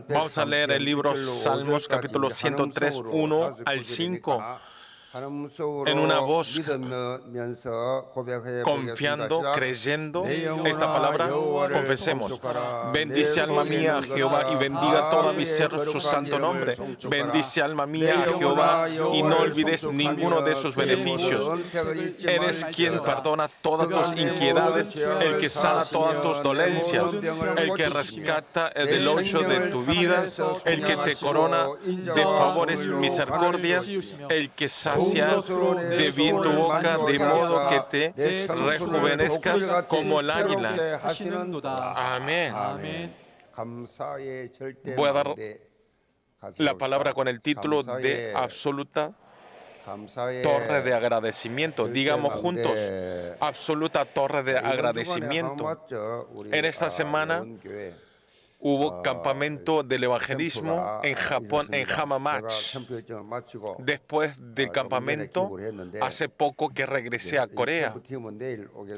Vamos a leer el libro Salmos, capítulo 103, 1 al 5, en una voz confiando, creyendo esta palabra. Confesemos: bendice alma mía a Jehová y bendiga toda mi ser su santo nombre. Bendice alma mía a Jehová y no olvides ninguno de sus beneficios. Eres quien perdona todas tus iniquidades, el que sana todas tus dolencias, el que rescata del hoyo de tu vida, el que te corona de favores y misericordias, el que sacia de bien tu boca, de modo que te rejuvenezcas como el águila. Amén. Voy a dar la palabra con el título de absoluta torre de agradecimiento. Digamos juntos: absoluta torre de agradecimiento. En esta semana hubo campamento del evangelismo en Japón, en Hamamatsu. Después del campamento, hace poco que regresé a Corea.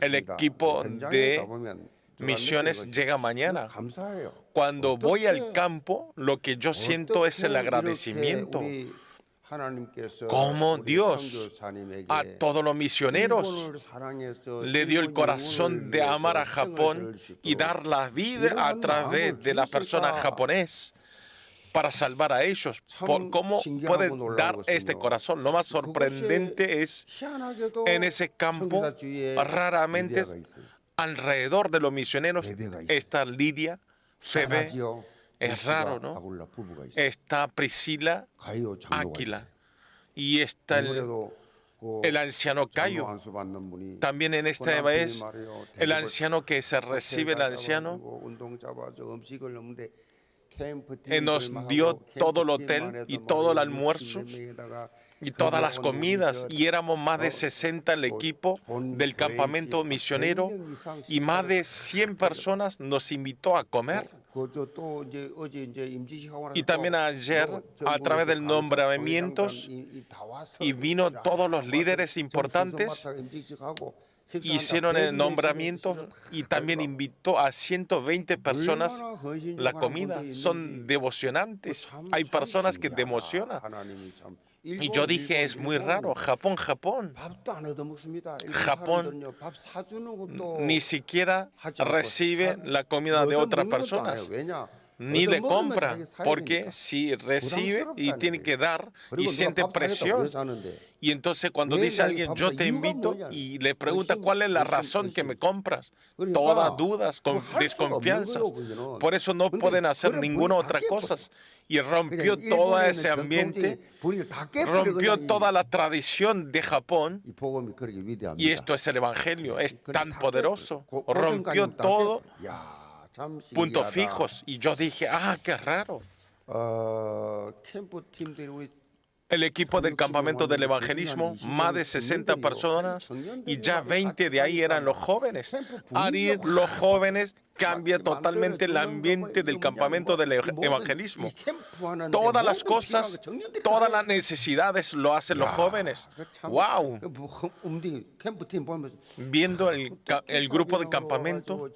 El equipo de misiones llega mañana. Cuando voy al campo, lo que yo siento es el agradecimiento. Como Dios a todos los misioneros le dio el corazón de amar a Japón y dar la vida a través de la persona japonesa para salvar a ellos. ¿Cómo puede dar este corazón? Lo más sorprendente es, en ese campo, raramente alrededor de los misioneros está Lidia, Febe. Es raro, ¿no? Está Priscila, Áquila, y está el anciano Cayo. También en esta vez, el anciano que se recibe, el anciano, nos dio todo el hotel y todo el almuerzo y todas las comidas, y éramos más de 60 el equipo del campamento misionero, y más de 100 personas nos invitó a comer. Y también ayer, a través de nombramientos, y vino todos los líderes importantes, hicieron el nombramiento, y también invitó a 120 personas la comida. Son devocionantes. Hay personas que te emocionan. Y yo dije, es muy raro. Japón ni siquiera recibe la comida de otras personas, ni le compra, porque si recibe y tiene que dar y siente presión. Y entonces cuando dice alguien, yo te invito, y le pregunta, ¿cuál es la razón que me compras? Todas dudas, con desconfianzas. Por eso no pueden hacer ninguna otra cosa. Y rompió todo ese ambiente, rompió toda la tradición de Japón. Y esto es el Evangelio, es tan poderoso. Rompió todo, puntos fijos. Y yo dije, qué raro. El equipo del campamento del evangelismo, más de 60 personas, y ya 20 de ahí eran los jóvenes. Al ir los jóvenes, cambia totalmente el ambiente del campamento del evangelismo. Todas las cosas, todas las necesidades lo hacen los jóvenes. ¡Wow! Viendo el grupo de campamento,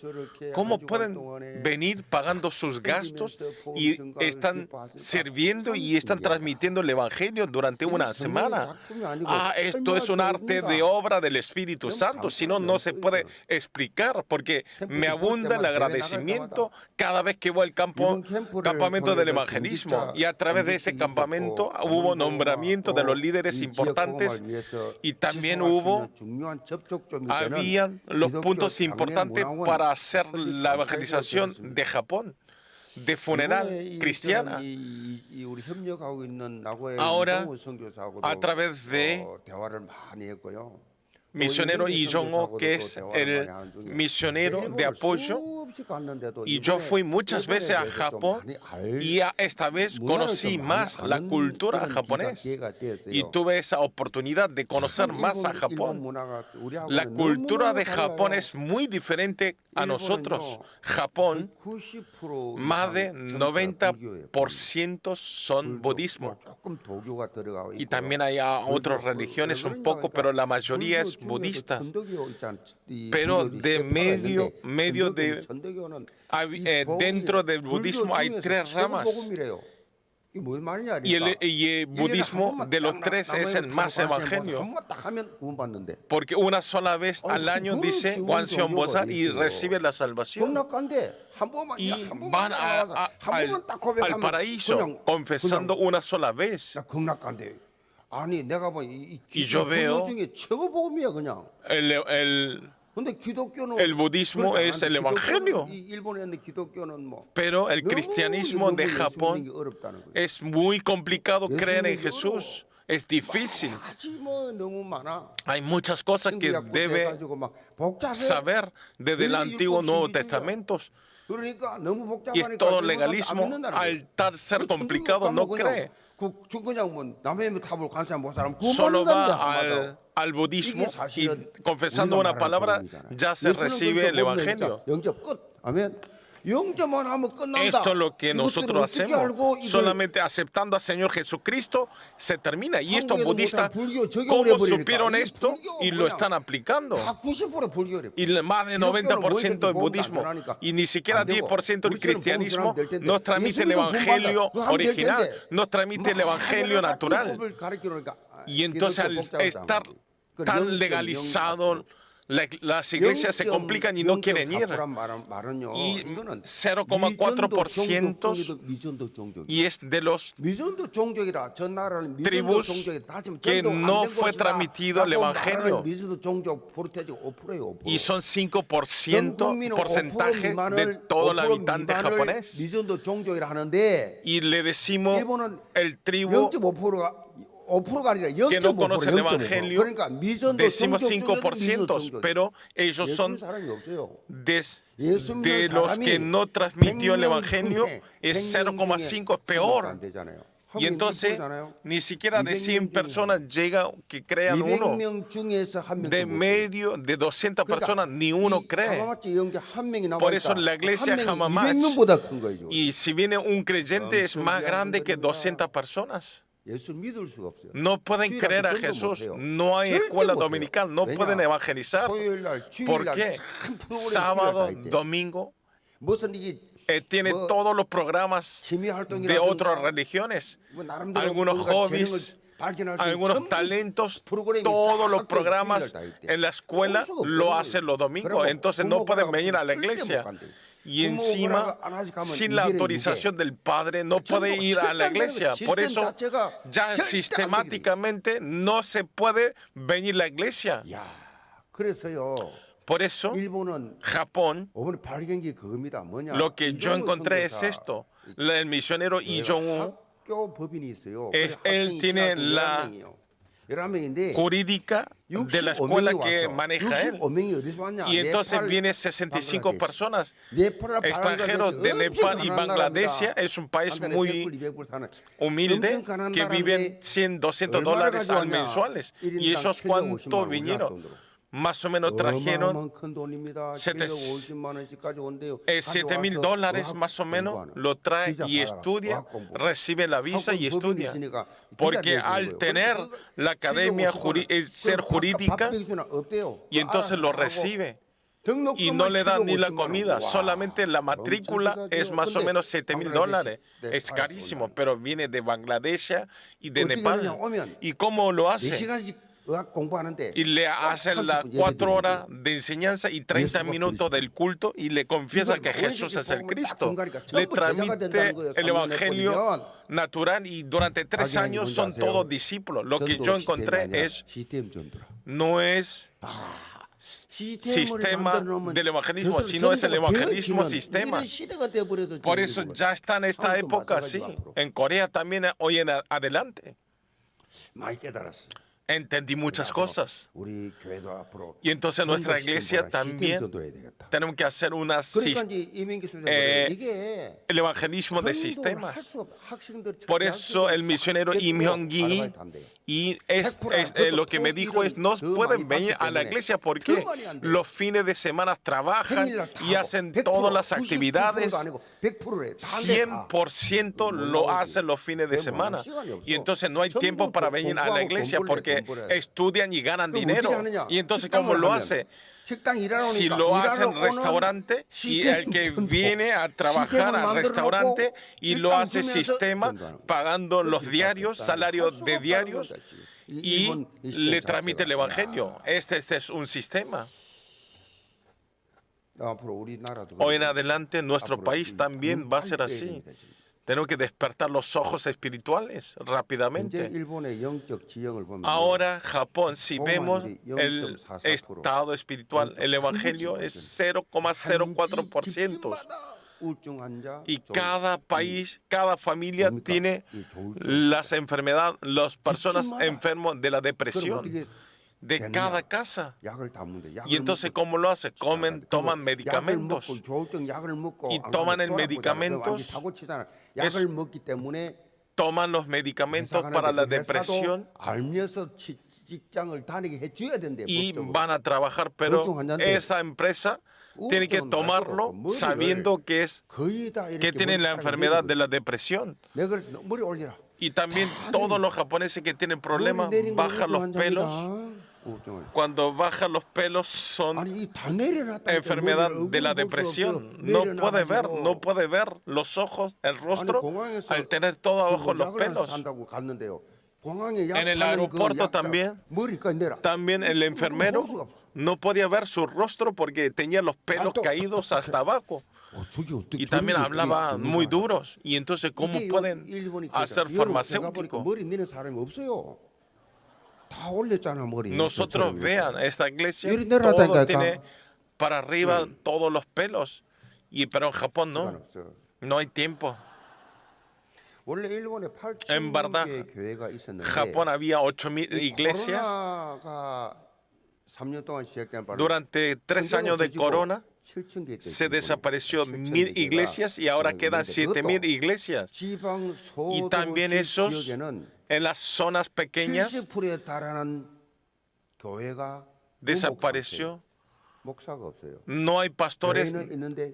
¿cómo pueden venir pagando sus gastos y están sirviendo y están transmitiendo el evangelio durante una semana? Esto es un arte de obra del Espíritu Santo. Si no, no se puede explicar, porque me abunda el agradecimiento cada vez que voy al campamento del evangelismo. Y a través de ese campamento hubo nombramiento de los líderes importantes, y también habían los puntos importantes para hacer la evangelización de Japón, de funeral cristiana. Ahora, a través de misionero Lee Jong-ho, que es el misionero de apoyo, y yo fui muchas veces a Japón, y esta vez conocí más la cultura japonesa, y tuve esa oportunidad de conocer más a Japón. La cultura de Japón es muy diferente a nosotros. Japón, más de 90% son budismo, y también hay otras religiones un poco, pero la mayoría es budistas, pero dentro del budismo hay 3 ramas. Y el budismo de los 3 es el más evangelio. Porque una sola vez al año dice Kwanseon Bosat y recibe la salvación. Y van al paraíso confesando una sola vez. Y yo veo el budismo es el evangelio, pero el cristianismo de Japón es muy complicado creer en Jesús. Es difícil. Hay muchas cosas que debe saber desde el Antiguo y Nuevo Testamentos. Y es todo legalismo. Al ser complicado, no cree. Solo va al budismo y confesando una palabra ya se recibe el evangelio. Esto es lo que nosotros hacemos. Solamente aceptando al Señor Jesucristo se termina. Y estos budistas, ¿cómo supieron esto y lo están aplicando? Y más del 90% del budismo y ni siquiera 10% del cristianismo nos transmite el evangelio original, nos transmite el evangelio natural. Y entonces al estar tan legalizado, las iglesias se complican y no quieren ir. Y 0,4% y es de los tribus que no fue transmitido el evangelio. Y son 5% porcentaje de todo el habitante japonés. Y le decimos el tribu que no conoce el evangelio, decimos 5%, pero ellos son de los que no transmitió el evangelio, es 0,5, es peor. Y entonces ni siquiera de 100 personas llega que crean uno. De medio de 200 personas ni uno cree. Por eso la iglesia Hamamach, y si viene un creyente es más grande que 200 personas. No pueden creer a Jesús, no hay escuela dominical, no pueden evangelizar. ¿Por qué? Sábado, domingo, tiene todos los programas de otras religiones, algunos hobbies, algunos talentos, todos los programas en la escuela lo hacen los domingos, entonces no pueden venir a la iglesia. Y encima, sin la autorización del padre, no puede ir a la iglesia. Por eso, ya sistemáticamente no se puede venir a la iglesia. Por eso, Japón, lo que yo encontré es esto. El misionero Lee Jong-un, él tiene la jurídica de la escuela que maneja él. Y entonces vienen 65 personas extranjeros de Nepal y Bangladesh. Es un país muy humilde que viven $100, $200 al mensuales. ¿Y esos cuánto vinieron? Más o menos trajeron $7,000 más o menos, lo trae y estudia, recibe la visa y estudia. Porque al tener la academia ser jurídica, y entonces lo recibe. Y no le dan ni la comida, solamente la matrícula es más o menos $7,000. Es carísimo, pero viene de Bangladesh y de Nepal. ¿Y cómo lo hace? Y le hacen las 4 horas de enseñanza y 30 minutos del culto y le confiesa que Jesús es el Cristo. Le transmite el evangelio natural y durante 3 años son todos discípulos. Lo que yo encontré no es sistema del evangelismo, sino es el evangelismo sistema. Por eso ya está en esta época, sí. En Corea también hoy en adelante. Entendí muchas cosas. Y entonces nuestra iglesia también tenemos que hacer el evangelismo de sistemas. Por eso el misionero Im Hyung-gi y lo que me dijo es no pueden venir a la iglesia porque los fines de semana trabajan y hacen todas las actividades. 100% lo hacen los fines de semana. Y entonces no hay tiempo para venir a la iglesia porque que estudian y ganan dinero. Y entonces, ¿cómo lo hace? Si lo hace en restaurante y el que viene a trabajar al restaurante y lo hace sistema, pagando los diarios, salarios de diarios, y le transmite el evangelio. Este es un sistema. Hoy en adelante nuestro país también va a ser así. Tenemos que despertar los ojos espirituales rápidamente. Ahora Japón, si vemos el estado espiritual, el evangelio es 0,04%. Y cada país, cada familia tiene las enfermedades, las personas enfermas de la depresión de cada casa. Y entonces, ¿cómo lo hace? Toman medicamentos. Y toman el medicamentos. Toman los medicamentos para la depresión y van a trabajar, pero esa empresa tiene que tomarlo sabiendo que tienen la enfermedad de la depresión. Y también todos los japoneses que tienen problemas bajan los pelos. Cuando bajan los pelos son enfermedad de la depresión. No puede ver los ojos, el rostro, al tener todo abajo los pelos. En el aeropuerto también el enfermero no podía ver su rostro porque tenía los pelos caídos hasta abajo. Y también hablaba muy duros. Y entonces, ¿cómo pueden hacer farmacéutico? Nosotros vean esta iglesia, todo tiene para arriba todos los pelos. Pero en Japón no hay tiempo. En verdad, Japón había 8,000 iglesias. Durante 3 años de corona se desapareció 1,000 iglesias y ahora quedan 7,000 iglesias. Y también esos en las zonas pequeñas desapareció. No hay pastores.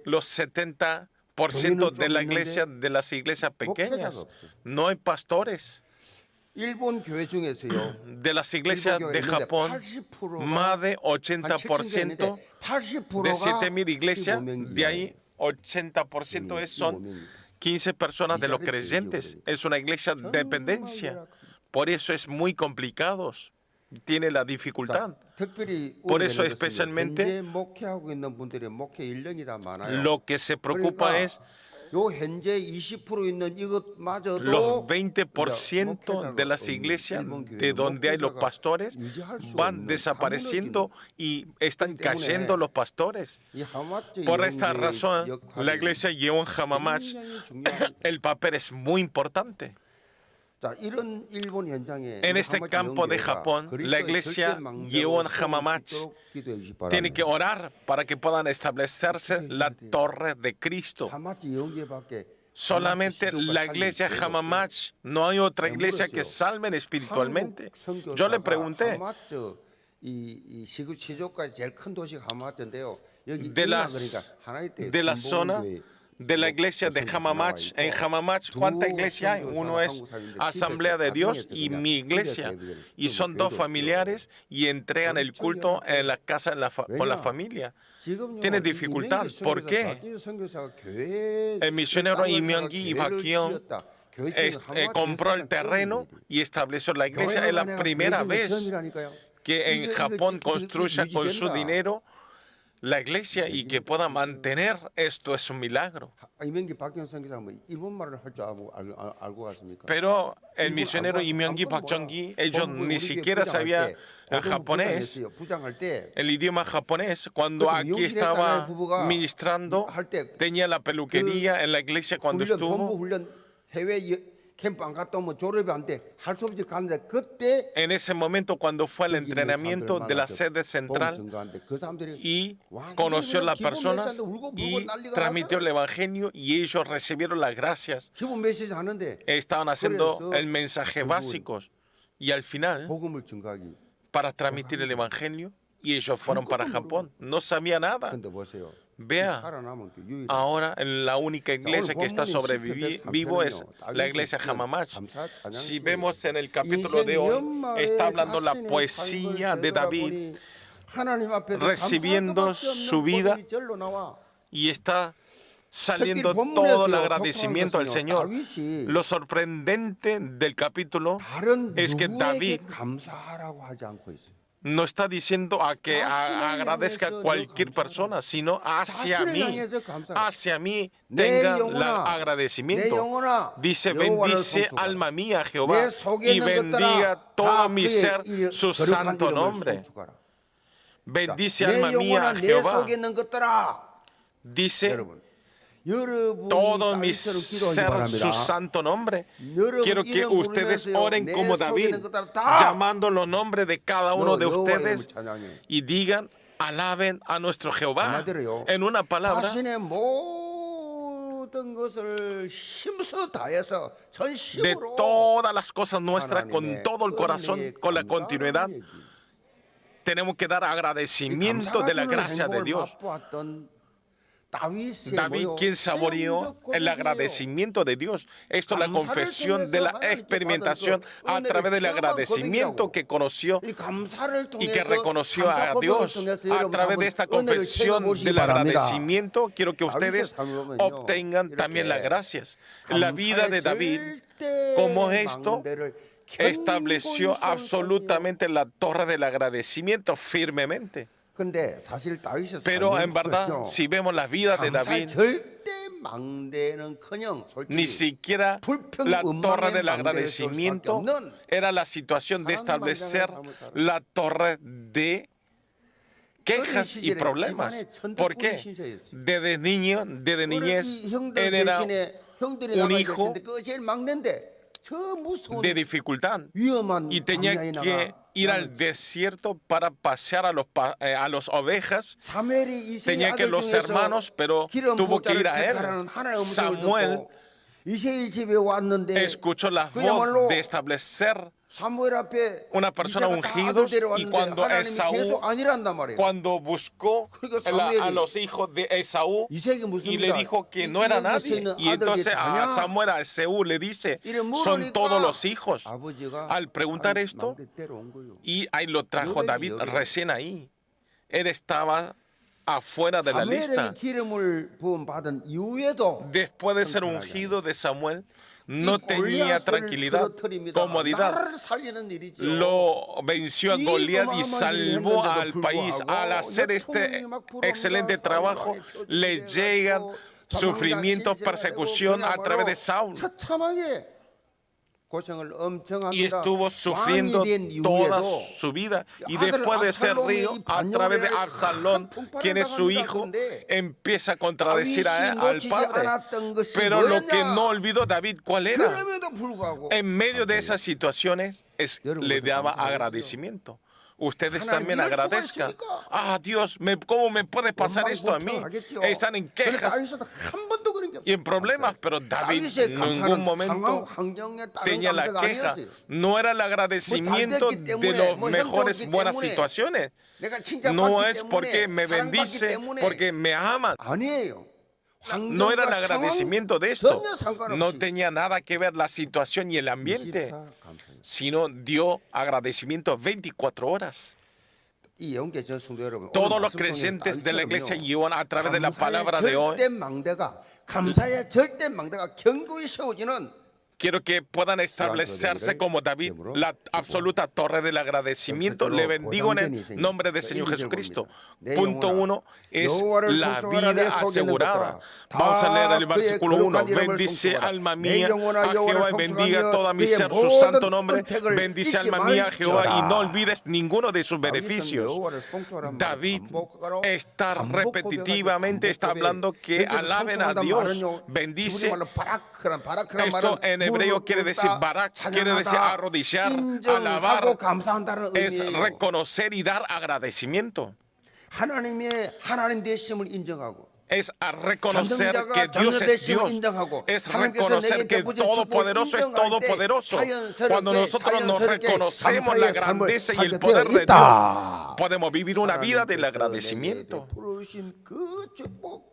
Los 70% de la iglesia, de las iglesias pequeñas, no hay pastores. De las iglesias de Japón, más de 80% de 7,000 iglesias, de ahí 80% son 15 personas de los creyentes. Es una iglesia de dependencia. Por eso es muy complicado. Tiene la dificultad. Por eso especialmente lo que se preocupa es los 20% de las iglesias de donde hay los pastores van desapareciendo y están cayendo los pastores. Por esta razón, la iglesia Yeon Hamamach, el papel es muy importante. En este campo de Japón, la iglesia Yeon Hamamach tiene que orar para que puedan establecerse la torre de Cristo. Solamente la iglesia Hamamach, no hay otra iglesia que salven espiritualmente. Yo le pregunté, de la zona de la iglesia de Hamamach. En Hamamach, ¿cuánta iglesia hay? Uno es Asamblea de Dios y mi iglesia. Y son 2 familiares y entregan el culto en la casa con la familia. Tiene dificultad. ¿Por qué? El misionero Lee Myung-gi y Baekhyun compró el terreno y estableció la iglesia. Es la primera vez que en Japón construye con su dinero la iglesia y que pueda mantener esto es un milagro. Pero el misionero Lee Myung-gi, Park Chung-gi, ellos ni siquiera sabían japonés, el idioma japonés. Cuando aquí estaba ministrando, tenía la peluquería en la iglesia cuando estuvo. En ese momento, cuando fue al entrenamiento de la sede central y conoció a las personas y transmitió el evangelio y ellos recibieron las gracias, estaban haciendo el mensaje básico y al final para transmitir el evangelio y ellos fueron para Japón. No sabía nada. Vea, ahora la única iglesia que está vivo es la iglesia Hamamach. Si vemos en el capítulo de hoy, está hablando la poesía de David, recibiendo su vida, y está saliendo todo el agradecimiento al Señor. Lo sorprendente del capítulo es que David no está diciendo a que agradezca a cualquier persona, sino hacia mí tenga el agradecimiento. Dice, bendice alma mía Jehová y bendiga todo mi ser su santo nombre. Bendice alma mía Jehová. Dice, todo mi ser su santo nombre. Quiero que ustedes oren como David, llamando los nombres de cada uno de ustedes y digan, alaben a nuestro Jehová. En una palabra, de todas las cosas nuestras, con todo el corazón, con la continuidad, tenemos que dar agradecimiento de la gracia de Dios. David, quien saboreó el agradecimiento de Dios. Esto es la confesión de la experimentación a través del agradecimiento que conoció y que reconoció a Dios. A través de esta confesión del agradecimiento, quiero que ustedes obtengan también las gracias. La vida de David, como esto, estableció absolutamente la torre del agradecimiento firmemente. Pero en verdad, si vemos la vida de David, ni siquiera la torre del agradecimiento era la situación de establecer la torre de quejas y problemas. ¿Por qué? Desde niñez, él era un hijo de dificultad y tenía que ir al desierto para pasear a las ovejas. Tenía que los hermanos, pero tuvo que ir a él. Samuel escuchó la voz de establecer una persona ungida, y cuando buscó a los hijos de Esaú y le dijo que no era nadie, y entonces a Samuel, a Esaú le dice, son todos los hijos. Al preguntar esto, y ahí lo trajo David recién ahí, él estaba afuera de la lista. Después de ser ungido de Samuel, no tenía tranquilidad, comodidad. Lo venció a Goliat y salvó al país. Al hacer este excelente trabajo, le llegan sufrimientos, persecución a través de Saúl. Y estuvo sufriendo toda su vida. Y después de ser río, a través de Absalón, quien es su hijo, empieza a contradecir al padre. Pero lo que no olvidó David, ¿cuál era? En medio de esas situaciones, le daba agradecimiento. Ustedes también agradezcan. Dios, ¿cómo me puede pasar esto a mí? Están en quejas y en problemas, pero David en ningún momento tenía la queja. No era el agradecimiento de las mejores buenas situaciones. No es porque me bendice, porque me ama. No era el agradecimiento de esto. No tenía nada que ver la situación y el ambiente, sino dio agradecimiento 24 horas. Todos los creyentes de la iglesia llevan a través de la palabra de hoy. Quiero que puedan establecerse como David, la absoluta torre del agradecimiento. Le bendigo en el nombre del Señor Jesucristo. Punto 1 es la vida asegurada. Vamos a leer el versículo 1. Bendice alma mía a Jehová y bendiga toda mi ser su santo nombre. Bendice alma mía a Jehová y no olvides ninguno de sus beneficios. David está repetitivamente hablando que alaben a Dios. Bendice. Esto en hebreo quiere decir barak, quiere decir arrodillar, alabar, es reconocer y dar agradecimiento. es a reconocer que Dios es Dios, es reconocer que el Todopoderoso es Todopoderoso. Cuando nosotros nos reconocemos la grandeza y el poder de Dios, podemos vivir una vida del agradecimiento.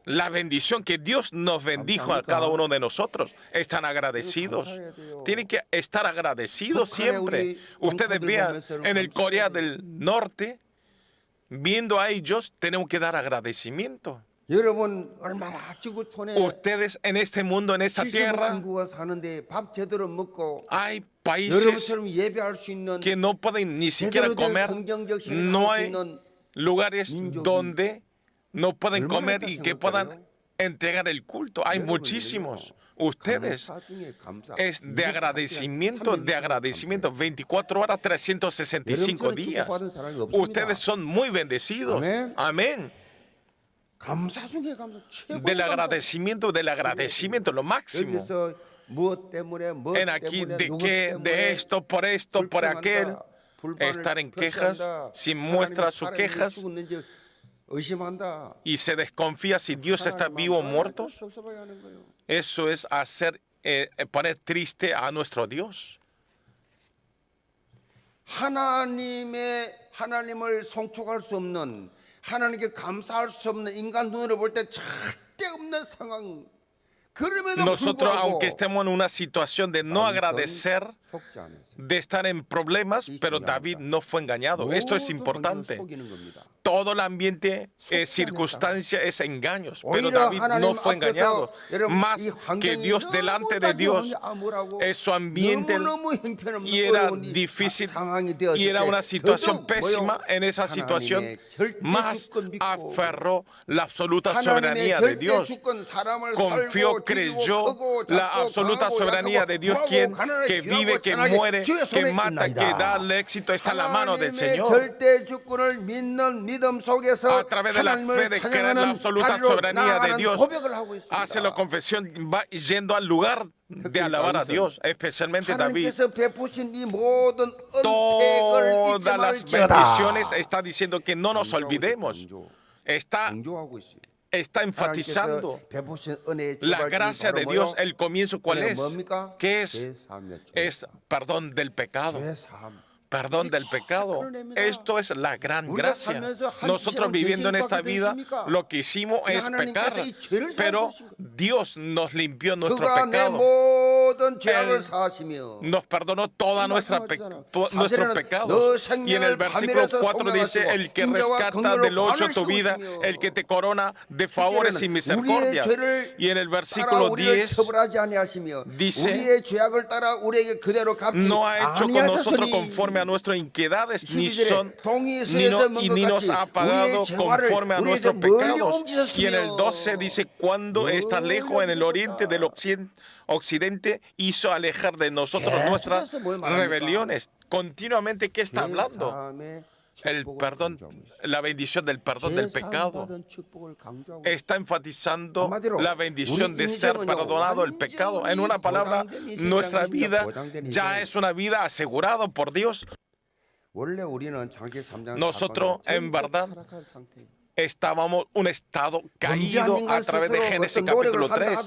La bendición que Dios nos bendijo a cada uno de nosotros, están agradecidos. Tienen que estar agradecidos siempre. Ustedes vean, en el Corea del Norte, viendo a ellos, tenemos que dar agradecimiento. Ustedes en este mundo, en esta tierra, hay países que no pueden ni siquiera comer. No hay lugares donde no pueden comer y que puedan entregar el culto. Hay muchísimos. Ustedes es de agradecimiento, 24 horas, 365 días. Ustedes son muy bendecidos. Amén. Del agradecimiento, lo máximo. En aquí, de esto, por aquel, estar en quejas, si muestra sus quejas y se desconfía si Dios está vivo o muerto, eso es poner triste a nuestro Dios. 하나님을 송축할 수 없는, 하나님께 감사할 수 없는 인간 눈으로 볼 때 절대 없는 상황. Nosotros, aunque estemos en una situación de no agradecer, de estar en problemas, pero David no fue engañado. Esto es importante. Todo el ambiente, circunstancia es engaños, pero David no fue engañado. Más que Dios, delante de Dios, su ambiente y era difícil y era una situación pésima. En esa situación, más aferró la absoluta soberanía de Dios. Confió, creyó la absoluta soberanía de Dios, quien que vive, que muere, que mata, que da el éxito, está en la mano del Señor. A través de la fe de creer la absoluta soberanía de Dios, hace la confesión, va yendo al lugar de alabar a Dios, especialmente David. Todas las bendiciones está diciendo que no nos olvidemos. Está enfatizando la gracia de Dios. El comienzo, ¿cuál es? ¿Qué es? Es perdón del pecado. Perdón del pecado. Esto es la gran gracia. Nosotros viviendo en esta vida, lo que hicimos es pecar, pero Dios nos limpió nuestro pecado. Él nos perdonó todos nuestros pecados. Y en el versículo 4 dice, el que rescata del hoyo tu vida, el que te corona de favores y misericordias. Y en el versículo 10 dice, no ha hecho con nosotros conforme a nuestras iniquidades, ni nos ha pagado conforme a nuestros pecados. Y en el 12 dice, cuando está lejos en el oriente del occidente, hizo alejar de nosotros nuestras rebeliones. Continuamente, ¿qué está hablando? El perdón, la bendición del perdón del pecado. Está enfatizando la bendición de ser perdonado el pecado. En una palabra, nuestra vida ya es una vida asegurada por Dios. Nosotros, en verdad, estábamos en un estado caído a través de Génesis capítulo 3.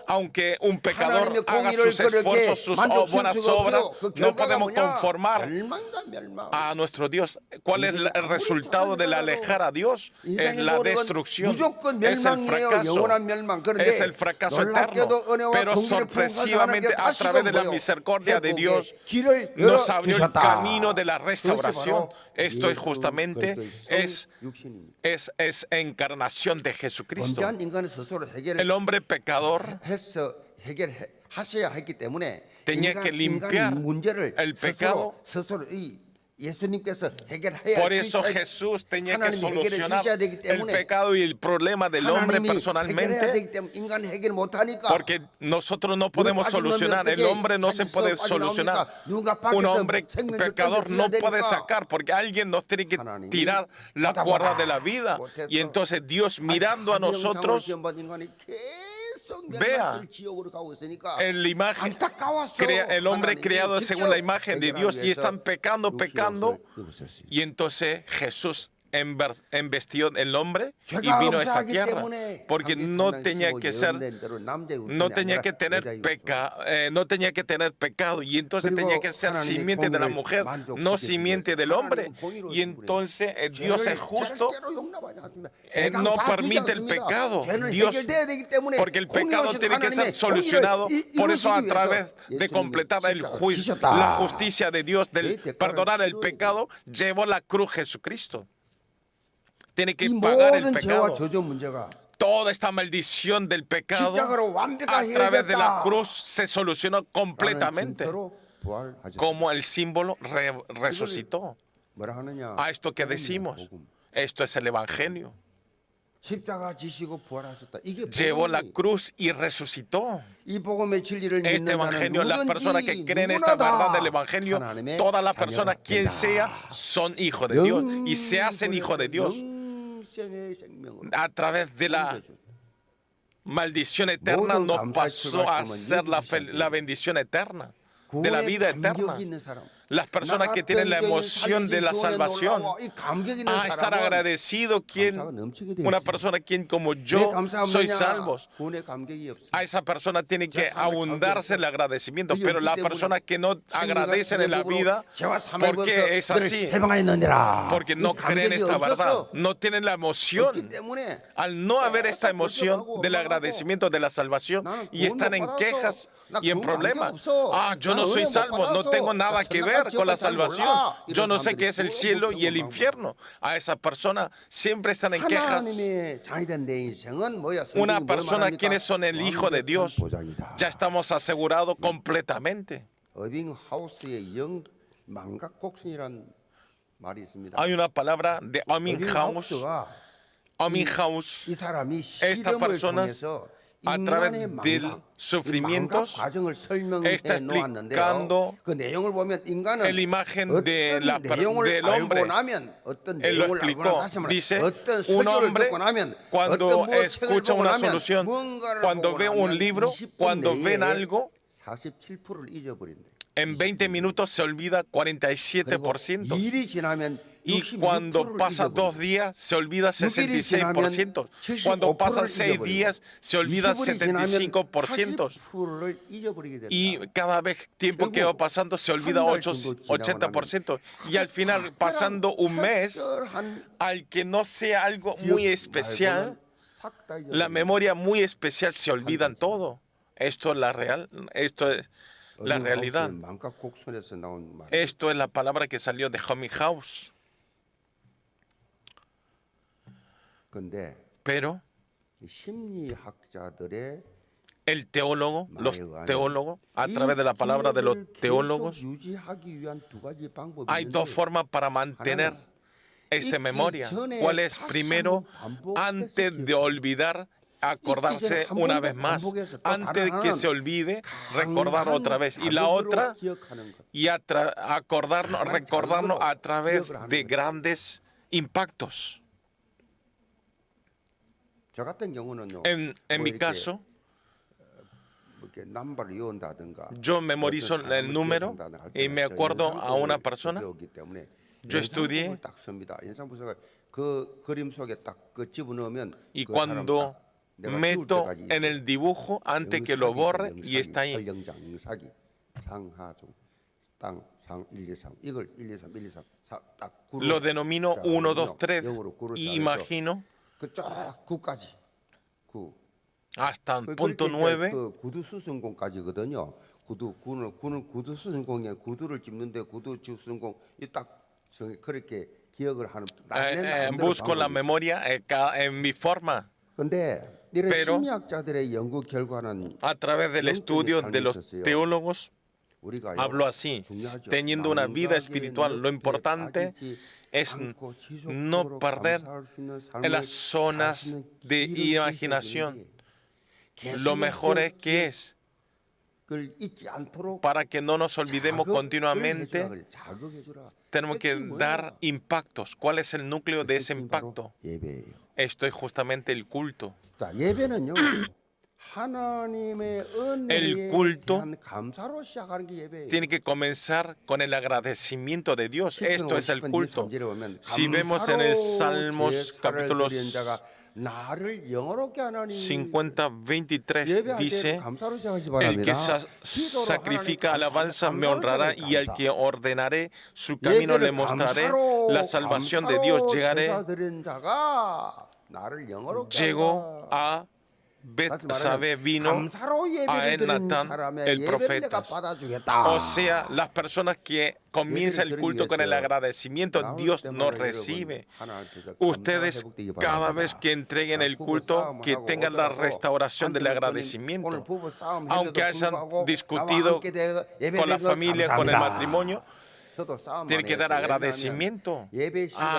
Aunque un pecador haga sus esfuerzos, sus buenas obras, no podemos conformar a nuestro Dios. ¿Cuál es el resultado del alejar a Dios? Es la destrucción, es el fracaso eterno. Pero sorpresivamente, a través de la misericordia de Dios, nos abrió el camino de la restauración. Esto es justamente es encarnación de Jesucristo. El hombre pecador tenía que limpiar el pecado. Por eso Jesús tenía que solucionar el pecado y el problema del hombre personalmente, porque nosotros no podemos solucionar, el hombre no se puede solucionar, un hombre pecador no puede sacar, porque alguien nos tiene que tirar la cuerda de la vida. Y entonces Dios, mirando a nosotros, vea el hombre creado según la imagen de Dios y están pecando, y entonces Jesús embestió el hombre y vino a esta tierra, porque no tenía que tener pecado, y entonces tenía que ser simiente de la mujer, no simiente del hombre. Y entonces Dios es justo, no permite el pecado, Dios, porque el pecado tiene que ser solucionado. Por eso, a través de completar el juicio, la justicia de Dios, del perdonar el pecado, llevó la cruz Jesucristo. Tiene que pagar el pecado. Toda esta maldición del pecado a través de la cruz se solucionó completamente, como el símbolo resucitó. A esto que decimos, esto es el Evangelio. Llevó la cruz y resucitó. Este Evangelio, las personas que creen esta verdad del Evangelio, todas las personas, quien sea, son hijos de Dios y se hacen hijos de Dios. A través de la maldición eterna nos pasó a ser la bendición eterna, de la vida eterna. Las personas que tienen la emoción de la salvación, a estar agradecido, una persona quien como yo soy salvos, a esa persona tiene que abundarse el agradecimiento. Pero las personas que no agradecen en la vida, porque es así, porque no creen esta verdad, no tienen la emoción. Al no haber esta emoción del agradecimiento de la salvación, y están en quejas y en problemas. Yo no soy salvo, no tengo nada que ver con la salvación, yo no sé qué es el cielo y el infierno. A esa persona siempre están en quejas. Una persona quienes son el hijo de Dios, ya estamos asegurados completamente. Hay una palabra de Ebbinghaus. Estas personas, a través de sufrimientos, está explicando la imagen del hombre. Él lo explicó. Dice, un hombre cuando escucha una solución, cuando ve un libro, cuando ven algo, en 20 minutos se olvida 47%. Y cuando pasa 2 días, se olvida 66%. Cuando pasa 6 días, se olvida 75%. Y cada vez tiempo que va pasando, se olvida 80%. Y al final, pasando un mes, al que no sea algo muy especial, la memoria muy especial, se olvidan todo. Esto es la realidad. Esto es la palabra que salió de Ebbinghaus. Pero los teólogos, a través de la palabra de los teólogos, hay 2 formas para mantener esta memoria. ¿Cuál es? Primero, antes de olvidar, acordarse una vez más. Antes de que se olvide, recordar otra vez. Y la otra, recordarnos a través de grandes impactos. En mi caso, yo memorizo el número y me acuerdo a una persona. Yo estudié y cuando meto en el dibujo, antes que lo borre, y está ahí. Lo denomino 1, 2, 3 y imagino hasta el punto 9. Busco la memoria en mi forma. Pero a través del estudio de los teólogos, hablo así: teniendo una vida espiritual, lo importante es no perder en las zonas de imaginación. Lo mejor es que para que no nos olvidemos continuamente, tenemos que dar impactos. ¿Cuál es el núcleo de ese impacto? Esto es justamente el culto. El culto tiene que comenzar con el agradecimiento de Dios. Esto es el culto. Si vemos en el Salmos capítulo 50:23 dice: el que sacrifica alabanza me honrará, y al que ordenaré su camino le mostraré la salvación de Dios. Llegó a Betsabé, vino a Natán el profeta. O sea, las personas que comienzan el culto con el agradecimiento, Dios nos recibe. Ustedes, cada vez que entreguen el culto, que tengan la restauración del agradecimiento. Aunque hayan discutido con la familia, con el matrimonio, tiene que dar agradecimiento.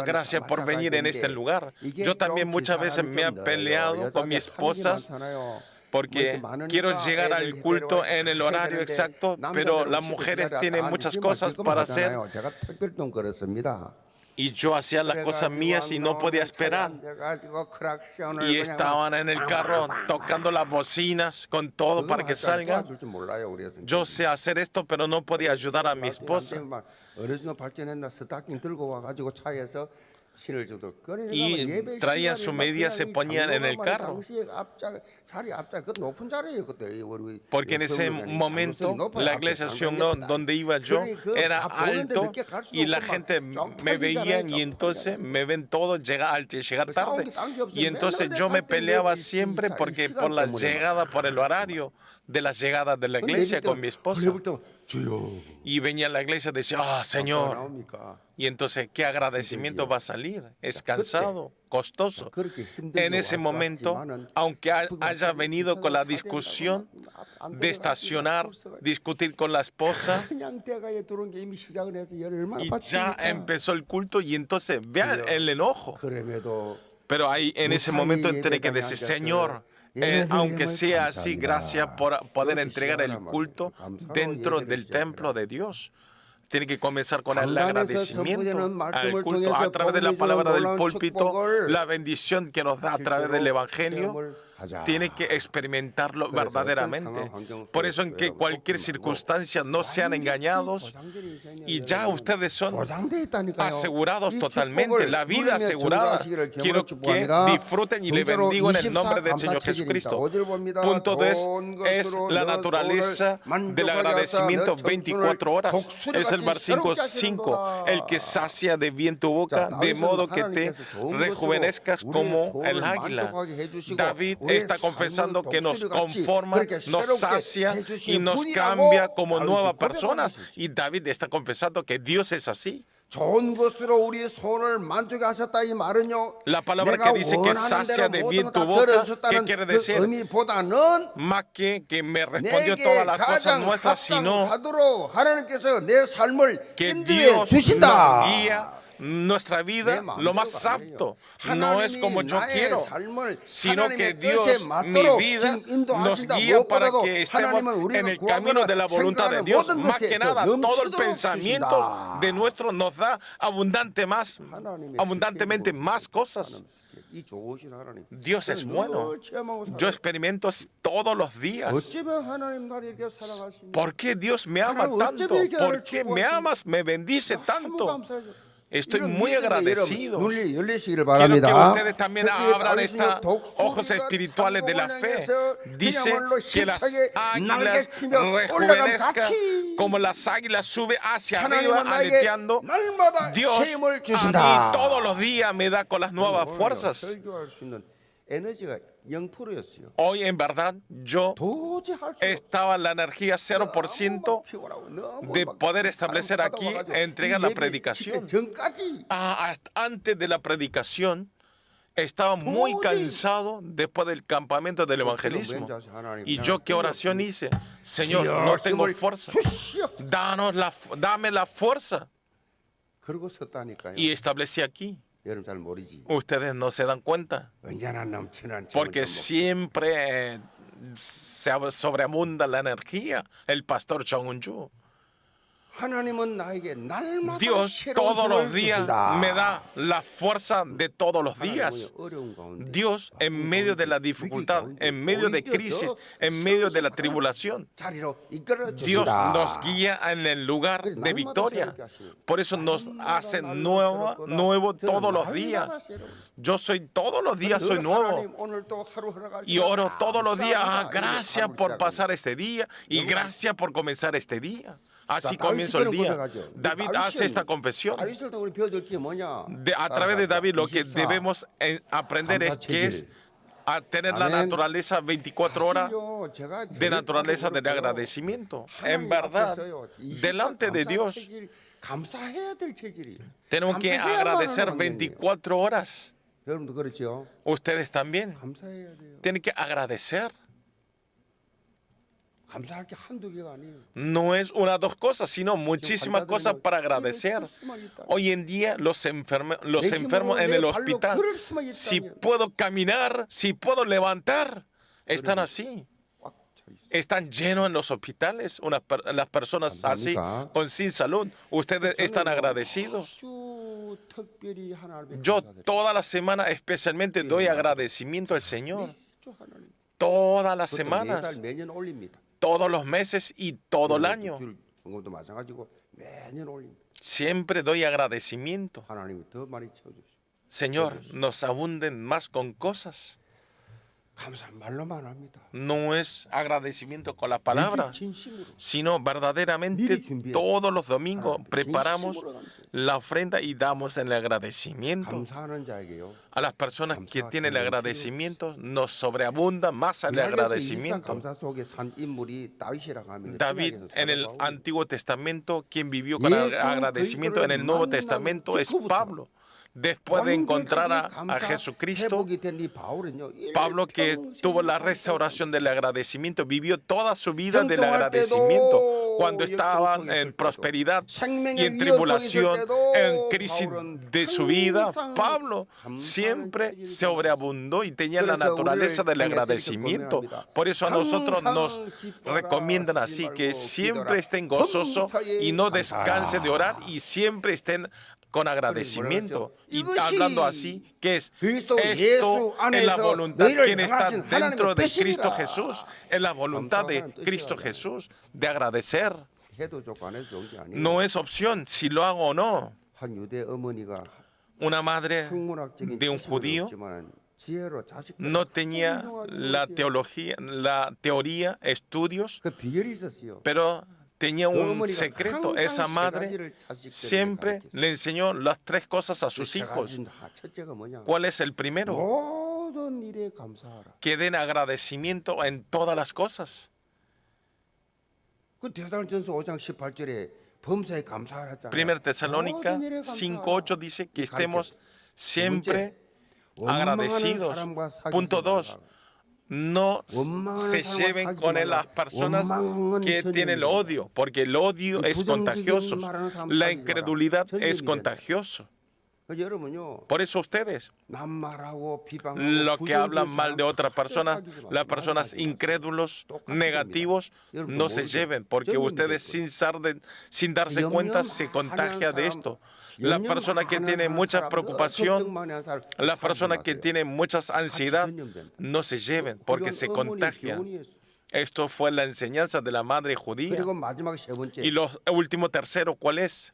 Gracias por venir en este lugar. Yo también muchas veces me he peleado con mi esposa porque quiero llegar al culto en el horario exacto, pero las mujeres tienen muchas cosas para hacer. Y yo hacía las cosas mías y no podía esperar. Y estaban en el carro tocando las bocinas con todo para que salgan. Yo sé hacer esto, pero no podía ayudar a mi esposa. Y traían su media, se ponían en el carro. Porque en ese momento la iglesia donde iba yo era alto y la gente me veía, y entonces me ven todos llegar tarde. Y entonces yo me peleaba siempre porque por la llegada, por el horario de las llegadas de la iglesia con mi esposa. Y venía a la iglesia y decía: Señor. Y entonces, ¿qué agradecimiento va a salir? Es cansado, costoso. En ese momento, aunque haya venido con la discusión de estacionar, discutir con la esposa, y ya empezó el culto, y entonces vean el enojo. Pero ahí en ese momento tiene que decir: Señor, aunque sea así, gracias por poder entregar el culto dentro del templo de Dios. Tiene que comenzar con el agradecimiento al culto a través de la palabra del púlpito, la bendición que nos da a través del evangelio. Tiene que experimentarlo verdaderamente. Por eso, en que cualquier circunstancia no sean engañados, y ya ustedes son asegurados totalmente, la vida asegurada. Quiero que disfruten, y le bendigo en el nombre del Señor Jesucristo. Punto 2 es la naturaleza del agradecimiento 24 horas. Es el versículo 5: el que sacia de bien tu boca, de modo que te rejuvenezcas como el águila. David está confesando que nos conforma, nos sacia y nos cambia como nuevas personas. Y David está confesando que Dios es así. La palabra que dice que sacia de bien tu boca, ¿qué quiere decir? Más que me respondió todas las cosas nuestras, sino que Dios nos guía nuestra vida lo más apto. No es como yo quiero, sino que Dios, mi vida, nos guía para que estemos en el camino de la voluntad de Dios. Más que nada, todo el pensamiento de nuestro nos da abundantemente más cosas. Dios es bueno. Yo experimento todos los días. ¿Por qué Dios me ama tanto? ¿Por qué me amas? Me bendice tanto. Estoy muy agradecido. Quiero que ustedes también abran estos ojos espirituales de la fe. Dice que las águilas rejuvenezcan como las águilas suben hacia arriba aleteando. Dios a mí todos los días me da con las nuevas fuerzas. Hoy en verdad yo estaba en la energía 0% de poder establecer aquí, entregar la predicación. Hasta antes de la predicación estaba muy cansado después del campamento del evangelismo. Y yo, ¿qué oración hice? Señor, no tengo fuerza. Dame la fuerza. Y establecí aquí. Ustedes no se dan cuenta, porque siempre se sobreabunda la energía. El pastor Chung Un-ju, 하나님은 나에게 날마다 Dios 새로운 todos los 힘을 días 주신다. me da la fuerza de todos los días. 하나님은 어려운 가운데, Dios en medio de la dificultad, en medio de crisis, en medio de la tribulación, 자리로 이끌어 Dios 주신다. nos guía en el lugar de victoria. Por eso nos hace nuevo todos los días. Yo soy todos los días soy nuevo. Y oro todos los días. Gracias por pasar este día y gracias por comenzar este día. Así comienzo el día. David hace esta confesión. A través de David lo que debemos aprender es que es a tener la naturaleza 24 horas de naturaleza del agradecimiento. En verdad, delante de Dios tenemos que agradecer 24 horas. Ustedes también tienen que agradecer. No es una o dos cosas, sino muchísimas cosas para agradecer. Hoy en día los enfermos en el hospital, si puedo caminar, si puedo levantar, están así. Están llenos en los hospitales, las personas así, sin salud. Ustedes están agradecidos. Yo toda la semana especialmente doy agradecimiento al Señor. Todas las semanas. Todos los meses y todo el año. Siempre doy agradecimiento. Señor, nos abunden más con cosas. No es agradecimiento con la palabra, sino verdaderamente todos los domingos preparamos la ofrenda y damos el agradecimiento. A las personas que tienen el agradecimiento nos sobreabunda más el agradecimiento. David en el Antiguo Testamento, quien vivió con agradecimiento en el Nuevo Testamento es Pablo. Después de encontrar a Jesucristo, Pablo, que tuvo la restauración del agradecimiento, vivió toda su vida del agradecimiento. Cuando estaba en prosperidad y en tribulación, en crisis de su vida, Pablo siempre sobreabundó y tenía la naturaleza del agradecimiento. Por eso a nosotros nos recomiendan así, que siempre estén gozosos y no descansen de orar y siempre estén con agradecimiento. Y hablando así, ¿qué es? Esto es la voluntad quien está dentro de Cristo Jesús. Es la voluntad de Cristo Jesús de agradecer. No es opción si lo hago o no. Una madre de un judío no tenía la teoría, estudios, pero tenía un secreto. Esa madre siempre le enseñó las tres cosas a sus hijos. ¿Cuál es el primero? Que den agradecimiento en todas las cosas. Primera Tesalónica 5:8 dice que estemos siempre agradecidos. Punto 2. No se lleven con las personas que tienen el odio, porque el odio es contagioso. La incredulidad es contagioso. Por eso ustedes, lo que hablan mal de otra persona, las personas incrédulos, negativos, no se lleven, porque ustedes sin darse cuenta se contagia de esto. La persona que tiene mucha preocupación, la persona que tiene mucha ansiedad, no se lleven porque se contagian. Esto fue la enseñanza de la madre judía. Y lo último, tercero, ¿cuál es?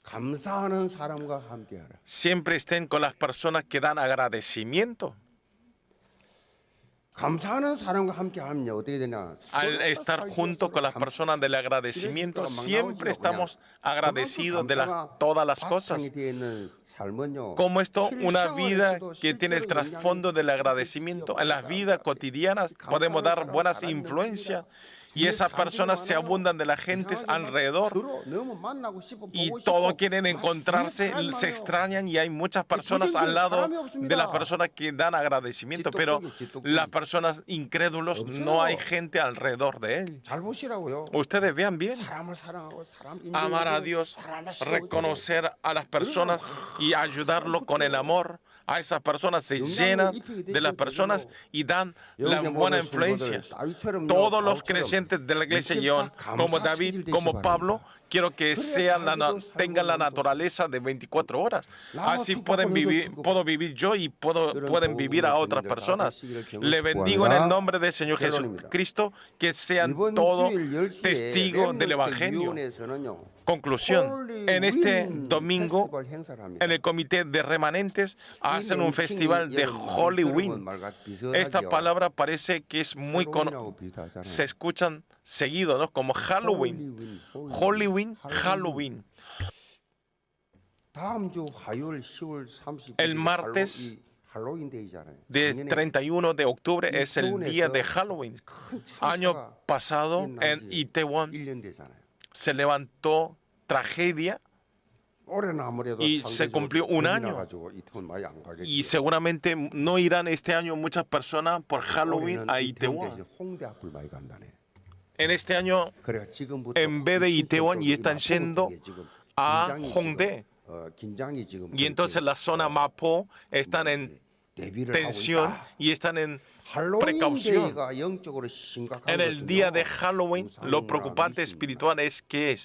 Siempre estén con las personas que dan agradecimiento. Al estar junto con las personas del agradecimiento, siempre estamos agradecidos de todas las cosas. Como esto, una vida que tiene el trasfondo del agradecimiento, en las vidas cotidianas podemos dar buenas influencias y esas personas se abundan de la gente alrededor y todos quieren encontrarse, se extrañan y hay muchas personas al lado de las personas que dan agradecimiento, pero las personas incrédulos no hay gente alrededor de él. Ustedes vean bien. Amar a Dios, reconocer a las personas y ayudarlo con el amor. A esas personas se llenan de las personas y dan las buenas influencias. Todos los creyentes representantes de la iglesia León, como David, como Pablo, quiero que tengan la naturaleza de 24 horas. Así puedo vivir yo y pueden vivir a otras personas. Le bendigo en el nombre del Señor Jesucristo, que sean todos testigos del Evangelio. Conclusión, en este domingo, en el comité de remanentes, hacen un festival de Halloween. Esta palabra parece que es muy se escuchan seguido, ¿no? Como Halloween. Halloween. El martes de 31 de octubre es el día de Halloween. Año pasado en Itaewon se levantó tragedia y se cumplió un año. Y seguramente no irán este año muchas personas por Halloween a Itaewon. En este año, en vez de Itaewon, y están yendo a Hongdae. Y entonces la zona Mapo están en tensión y están en precaución. En el día de Halloween, lo preocupante espiritual es que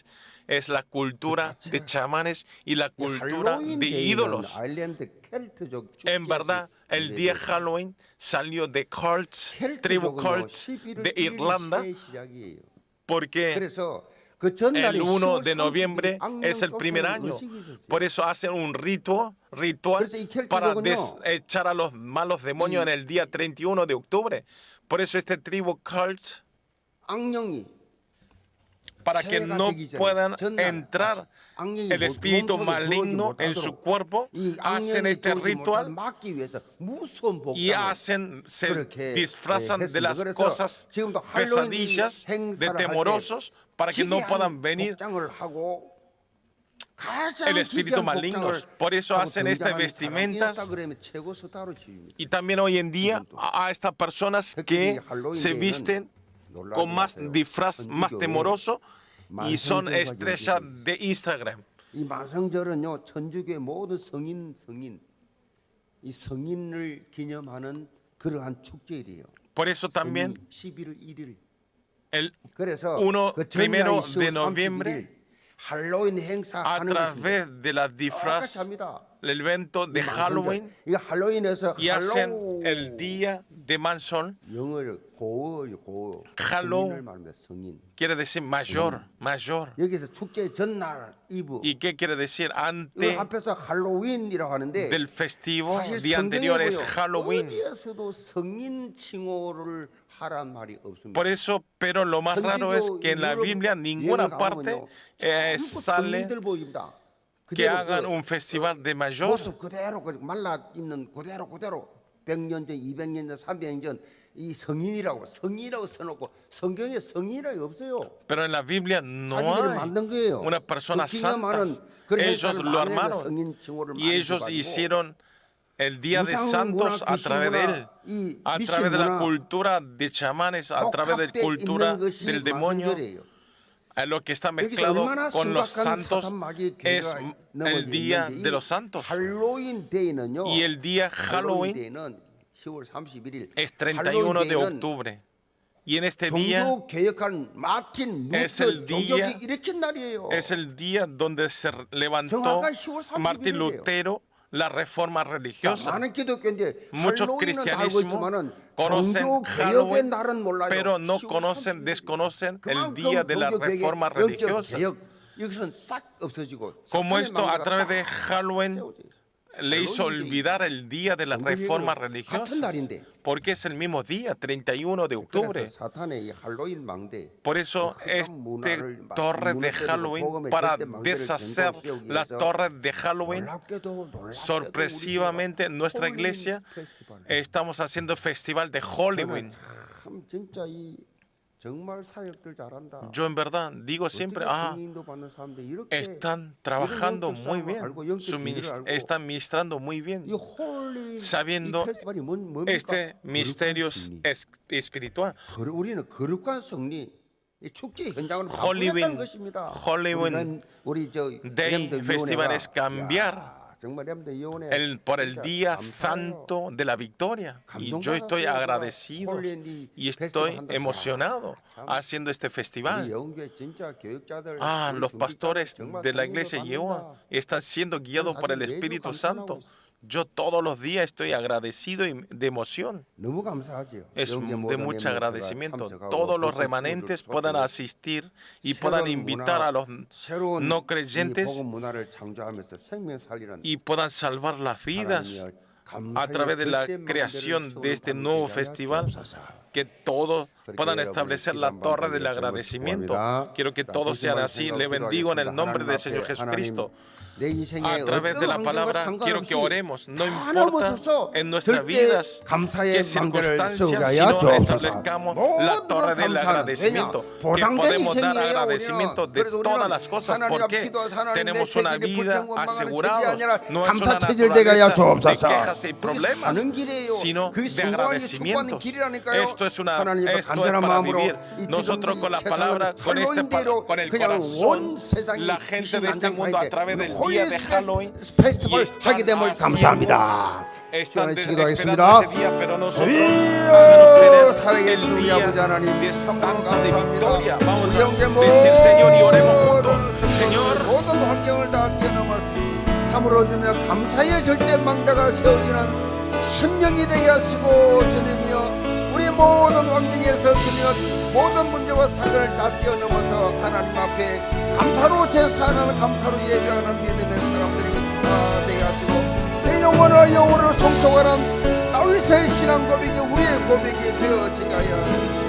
es la cultura de chamanes y la cultura de ídolos. En verdad, el día Halloween salió de cults, tribu cults de Irlanda, porque el 1 de noviembre es el primer año. Por eso hacen un ritual para echar a los malos demonios en el día 31 de octubre. Por eso este tribu cult, para que no puedan entrar el espíritu maligno en su cuerpo, hacen este ritual y se disfrazan de las cosas pesadillas, de temorosos, para que no puedan venir el espíritu maligno. Por eso hacen estas vestimentas. Y también hoy en día a estas personas que se visten con más disfraz, más temoroso, y son estrellas de Instagram. 이 만성절은요, 천주교의 모든 성인을 기념하는 그러한 축제일이에요. Por eso también 11월 1일. El 1 de noviembre, a través de la disfraz, el evento de Halloween, y hacen el día de Mansol. Halloween quiere decir mayor. ¿Y qué quiere decir? Antes del festivo, día anterior es Halloween. Por eso, pero lo más raro es que en la Biblia en ninguna parte sale que hagan un festival de mayor. 100년 전, 200년 전, 300년 전 이 성인이라고 써놓고 성경에 성인이라고 없어요. Pero en la Biblia no hay una persona santa. Ellos lo armaron y ellos hicieron el día de santos a través de él, a través de la cultura de chamanes, a través de la cultura del demonio. Lo que está mezclado con los santos es el día de los santos. Y el día Halloween es 31 de octubre. Y en este día es el día donde se levantó Martín Lutero la reforma religiosa. Muchos cristianismos conocen Halloween, pero desconocen el día de la reforma religiosa. Como esto a través de Halloween le hizo olvidar el día de la reforma religiosa, porque es el mismo día, 31 de octubre. Por eso este torre de Halloween, para deshacer las torres de Halloween, sorpresivamente en nuestra iglesia estamos haciendo festival de Halloween. Yo en verdad digo siempre, están trabajando muy bien, están ministrando muy bien, sabiendo este misterio espiritual. Halloween Day Festival es cambiar por el día santo de la victoria. Y yo estoy agradecido y estoy emocionado haciendo este festival. Los pastores de la iglesia Yehowa están siendo guiados por el Espíritu Santo. Yo todos los días estoy agradecido y de emoción. Es de mucho agradecimiento. Todos los remanentes puedan asistir y puedan invitar a los no creyentes y puedan salvar las vidas a través de la creación de este nuevo festival. Que todos puedan establecer la torre del agradecimiento. Quiero que todos sean así. Le bendigo en el nombre del Señor Jesucristo. A través de la palabra quiero que oremos. No importa en nuestras vidas qué circunstancias, sino establezcamos la torre del agradecimiento. Que podemos dar agradecimiento de todas las cosas porque tenemos una vida asegurada. No es una naturaleza de quejas y problemas, sino de agradecimiento. Esto es para vivir. Nosotros con la palabra, con el corazón, la gente de este mundo a través del día de Halloween 하게 됨을 감사합니다. están 기도하겠습니다. ese día, pero nosotros al menos tener el día de Santa de Victoria. Vamos a decir Señor y oremos juntos. Señor, 모든 환경을 다 뛰어넘었으니 참으로 주며 감사의 절대 망대가 세워지는 심령이 되게 하시고 주님이여 우리 모든 환경에서 주님 모든 문제와 사건을 다 뛰어넘어서 하나님 앞에 감사로 제사하는 감사로 예배하는 믿음의 사람들이 되게 하시고 내 영혼을 성숙하는 다윗의 신앙 고백이 우리의 고백이 되어지게 하여